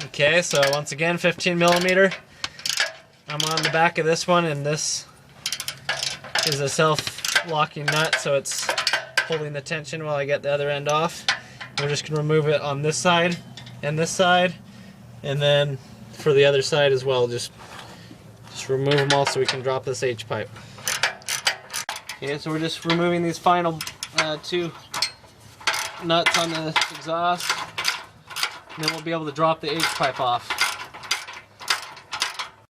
Okay, so once again, 15 millimeter. I'm on the back of this one, and this is a self-locking nut, so it's holding the tension while I get the other end off. We're just going to remove it on this side, and then for the other side as well, just remove them all so we can drop this H-pipe. Okay, so we're just removing these final two nuts on the exhaust, and then we'll be able to drop the H-pipe off.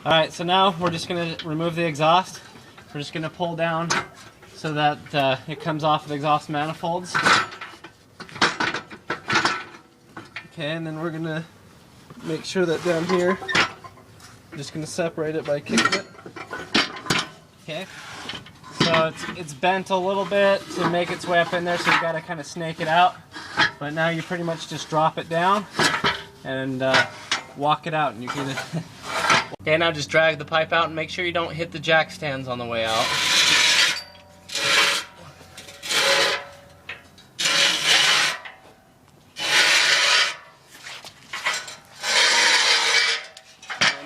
Alright, so now we're just going to remove the exhaust. We're just going to pull down so that it comes off the exhaust manifolds. Okay, and then we're going to make sure that down here, I'm just going to separate it by kicking it. Okay, so it's bent a little bit to make its way up in there, so you've got to kind of snake it out. But now you pretty much just drop it down and walk it out, and you can. Okay, now just drag the pipe out and make sure you don't hit the jack stands on the way out.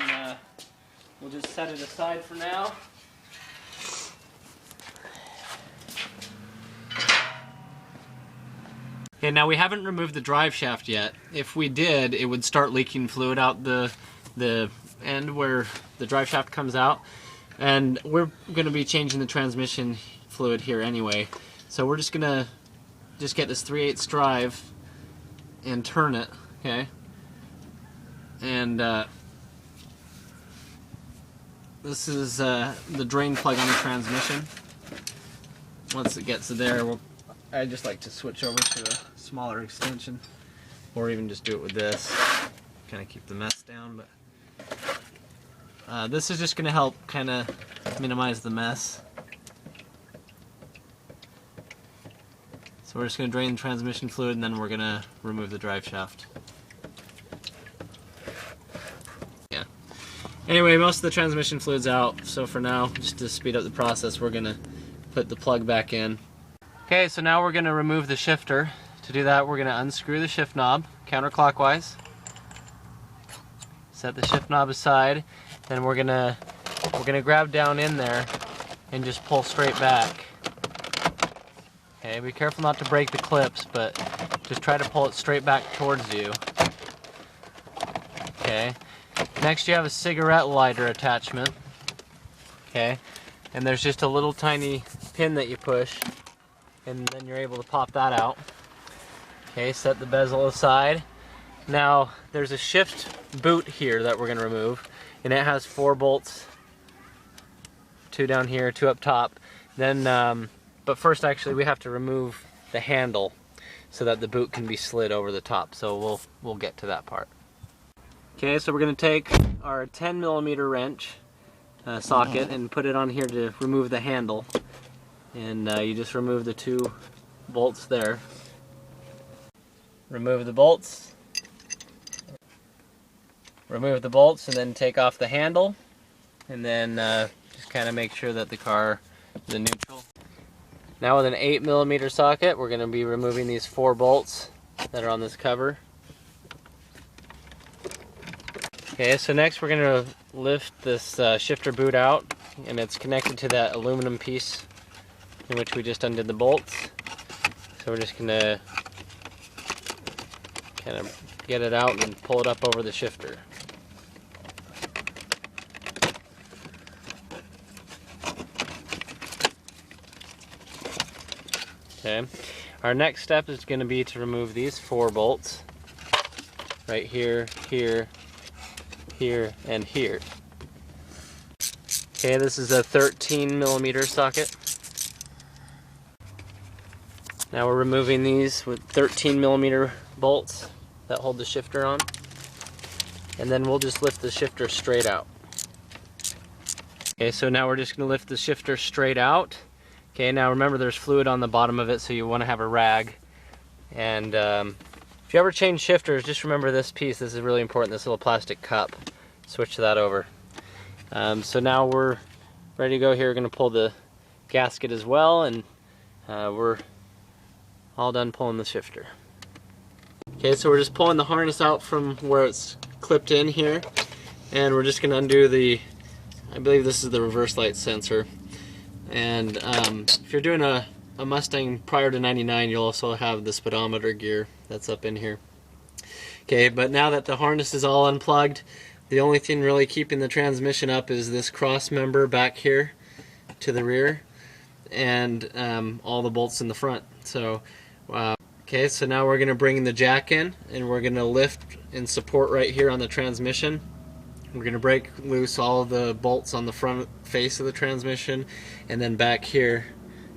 And we'll just set it aside for now. Okay, now we haven't removed the drive shaft yet. If we did, it would start leaking fluid out the end where the drive shaft comes out, and we're going to be changing the transmission fluid here anyway, so we're just going to get this 3/8 drive and turn it, okay, and this is the drain plug on the transmission. Once it gets to there, I just like to switch over to a smaller extension, or even just do it with this, kind of keep the mess down. But this is just going to help kind of minimize the mess. So we're just going to drain the transmission fluid, and then we're going to remove the drive shaft. Yeah. Anyway, most of the transmission fluid's out, so for now, just to speed up the process, we're going to put the plug back in. Okay, so now we're going to remove the shifter. To do that, we're going to unscrew the shift knob counterclockwise. Set the shift knob aside. Then we're gonna grab down in there and just pull straight back. Okay, be careful not to break the clips, but just try to pull it straight back towards you. Okay. Next you have a cigarette lighter attachment. Okay. And there's just a little tiny pin that you push, and then you're able to pop that out. Okay, set the bezel aside. Now there's a shift boot here that we're going to remove, and it has 4 bolts, 2 down here, 2 up top. Then, but first actually we have to remove the handle so that the boot can be slid over the top. So we'll get to that part. Okay, so we're going to take our 10 millimeter wrench socket and put it on here to remove the handle, and you just remove the 2 bolts there. Remove the bolts. Remove the bolts, and then take off the handle, and then just kind of make sure that the car is in neutral. Now with an 8 millimeter socket, we're going to be removing these 4 bolts that are on this cover. Okay, so next we're going to lift this shifter boot out, and it's connected to that aluminum piece in which we just undid the bolts. So we're just going to kind of get it out and pull it up over the shifter. Okay, our next step is going to be to remove these 4 bolts right here, here, here, and here. Okay, this is a 13 millimeter socket. Now we're removing these with 13 millimeter bolts that hold the shifter on, and then we'll just lift the shifter straight out. Okay, so now we're just going to lift the shifter straight out. Okay, now remember there's fluid on the bottom of it, so you want to have a rag. And if you ever change shifters, just remember this piece. This is really important, this little plastic cup. Switch that over. So now we're ready to go here. We're going to pull the gasket as well, and we're all done pulling the shifter. Okay, so we're just pulling the harness out from where it's clipped in here, and we're just going to undo the, I believe this is the reverse light sensor. And if you're doing a Mustang prior to 99, you'll also have the speedometer gear that's up in here. Okay, but now that the harness is all unplugged, the only thing really keeping the transmission up is this cross member back here to the rear, and all the bolts in the front. So okay, so now we're going to bring the jack in, and we're going to lift and support right here on the transmission. We're going to break loose all of the bolts on the front face of the transmission, and then back here,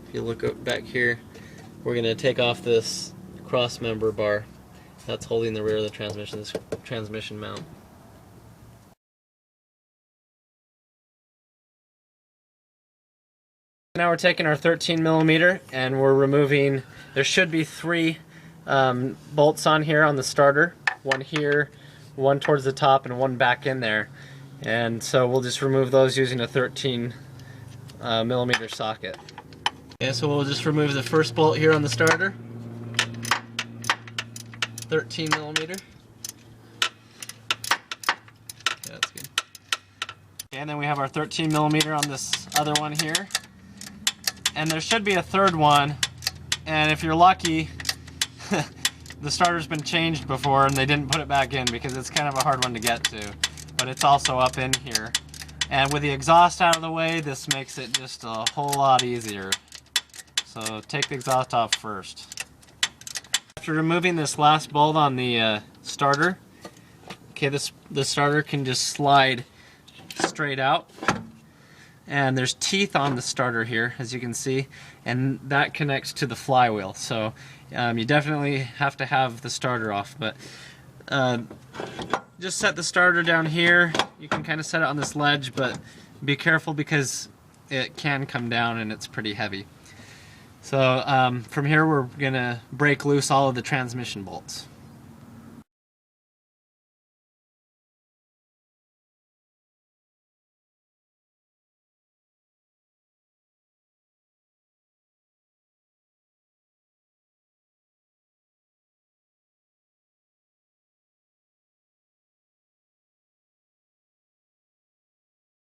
if you look up back here, we're going to take off this cross member bar that's holding the rear of the transmission, this transmission mount. Now we're taking our 13mm and we're removing, there should be 3 bolts on here on the starter. One here, one towards the top, and one back in there. And so we'll just remove those using a 13mm socket. Okay, so we'll just remove the first bolt here on the starter. 13mm. Okay, that's good. Okay, and then we have our 13mm on this other one here. And there should be a third one, and if you're lucky, the starter's been changed before and they didn't put it back in because it's kind of a hard one to get to. But it's also up in here. And with the exhaust out of the way, this makes it just a whole lot easier. So take the exhaust off first. After removing this last bolt on the starter, okay, the starter can just slide straight out. And there's teeth on the starter here, as you can see, and that connects to the flywheel. So you definitely have to have the starter off, but just set the starter down here. You can kind of set it on this ledge, but be careful because it can come down and it's pretty heavy. So from here we're gonna break loose all of the transmission bolts.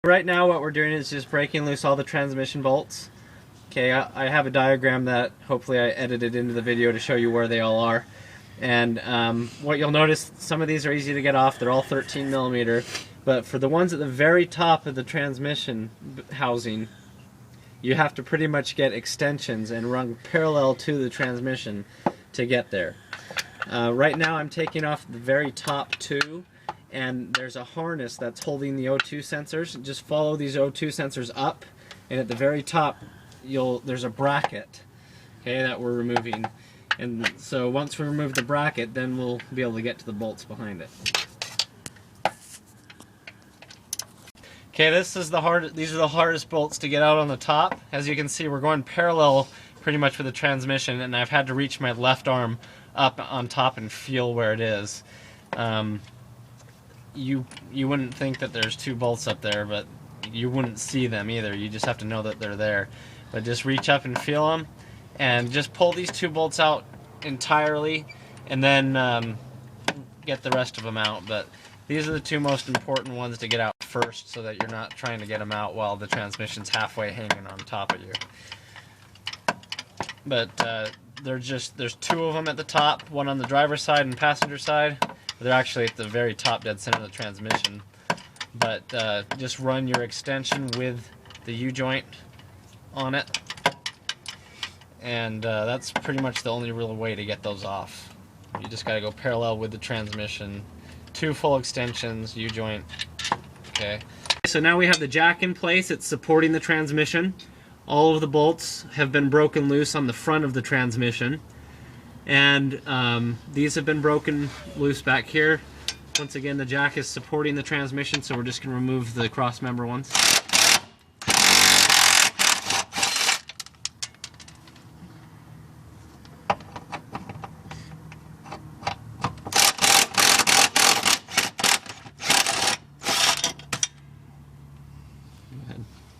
Right now what we're doing is just breaking loose all the transmission bolts. Okay, I have a diagram that hopefully I edited into the video to show you where they all are. And what you'll notice, some of these are easy to get off, they're all 13mm, but for the ones at the very top of the transmission housing, you have to pretty much get extensions and run parallel to the transmission to get there. Right now I'm taking off the very top 2. And there's a harness that's holding the O2 sensors. Just follow these O2 sensors up, and at the very top there's a bracket, okay, that we're removing. And so once we remove the bracket, then we'll be able to get to the bolts behind it. Okay, these are the hardest bolts to get out on the top. As you can see, we're going parallel pretty much with the transmission, and I've had to reach my left arm up on top and feel where it is. You wouldn't think that there's 2 bolts up there, but you wouldn't see them either. You just have to know that they're there. But just reach up and feel them, and just pull these 2 bolts out entirely, and then get the rest of them out. But these are the 2 most important ones to get out first, so that you're not trying to get them out while the transmission's halfway hanging on top of you. But there's 2 of them at the top, one on the driver's side and passenger side. They're actually at the very top dead center of the transmission. But just run your extension with the U-joint on it. And that's pretty much the only real way to get those off. You just got to go parallel with the transmission. 2 full extensions, U-joint. Okay. So now we have the jack in place. It's supporting the transmission. All of the bolts have been broken loose on the front of the transmission. And these have been broken loose back here. Once again, the jack is supporting the transmission, so we're just going to remove the cross member ones.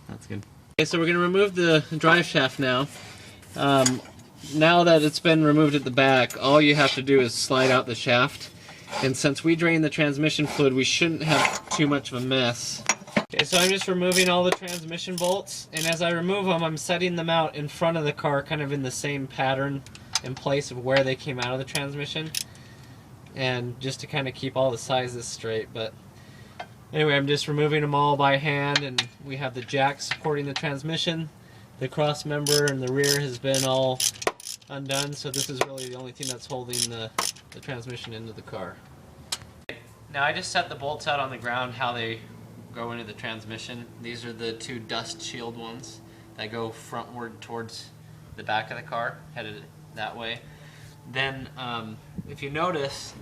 That's good. Okay, so we're going to remove the drive shaft now. Now that it's been removed at the back, all you have to do is slide out the shaft, And since we drain the transmission fluid, we shouldn't have too much of a mess. Okay, so I'm just removing all the transmission bolts, and as I remove them, I'm setting them out in front of the car, kind of in the same pattern in place of where they came out of the transmission, and just to kind of keep all the sizes straight. But anyway, I'm just removing them all by hand, and we have the jack supporting the transmission. The cross member in the rear has been all undone, so this is really the only thing that's holding the transmission into the car. Now I just set the bolts out on the ground how they go into the transmission. These are the two dust shield ones that go frontward towards the back of the car, headed that way. Then if you notice,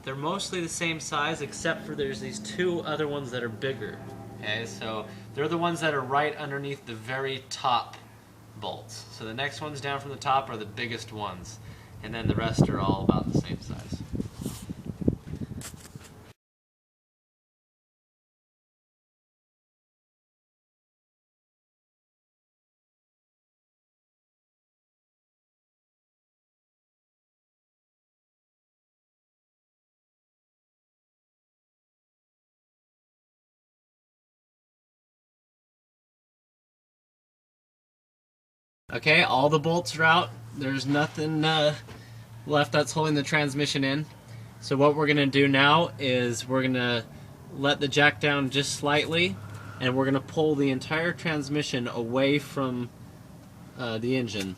they're mostly the same size except for there's these two other ones that are bigger. Okay, so they're the ones that are right underneath the very top bolts. So the next ones down from the top are the biggest ones, and then the rest are all about the same size. Okay, all the bolts are out. There's nothing left that's holding the transmission in. So what we're going to do now is we're going to let the jack down just slightly, and we're going to pull the entire transmission away from the engine.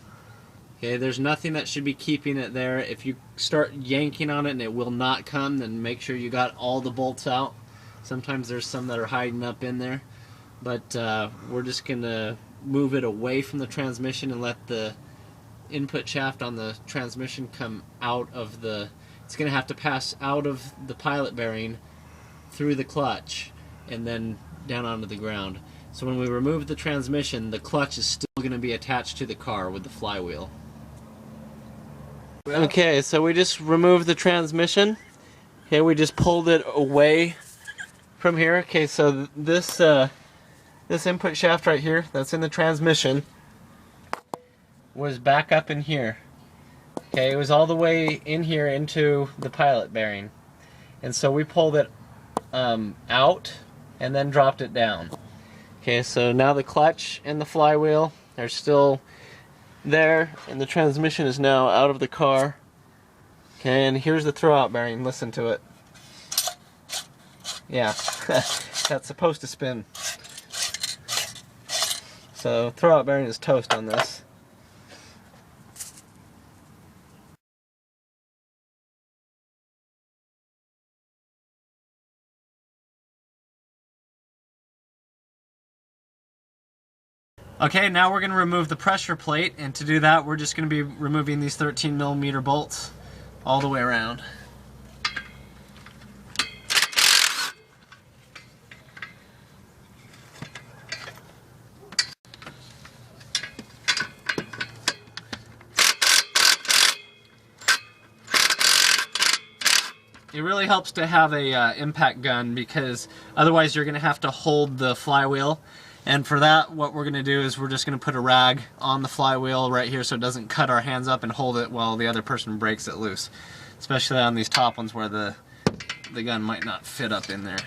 Okay, there's nothing that should be keeping it there. If you start yanking on it and it will not come, then make sure you got all the bolts out. Sometimes there's some that are hiding up in there. But we're just going to move it away from the transmission and let the input shaft on the transmission come out of the... It's going to have to pass out of the pilot bearing through the clutch and then down onto the ground. So when we remove the transmission, the clutch is still going to be attached to the car with the flywheel. Okay, so we just removed the transmission. Okay, we just pulled it away from here. Okay, so this input shaft right here that's in the transmission was back up in here. Okay, it was all the way in here into the pilot bearing. And so we pulled it out and then dropped it down. Okay, so now the clutch and the flywheel are still there, and the transmission is now out of the car. Okay, and here's the throwout bearing. Listen to it. Yeah, that's supposed to spin. So throwout bearing is toast on this. Okay, now we're going to remove the pressure plate, and to do that we're just going to be removing these 13mm bolts all the way around. It really helps to have a impact gun, because otherwise you're going to have to hold the flywheel. And for that, what we're going to do is we're just going to put a rag on the flywheel right here so it doesn't cut our hands up, and hold it while the other person breaks it loose. Especially on these top ones where the gun might not fit up in there.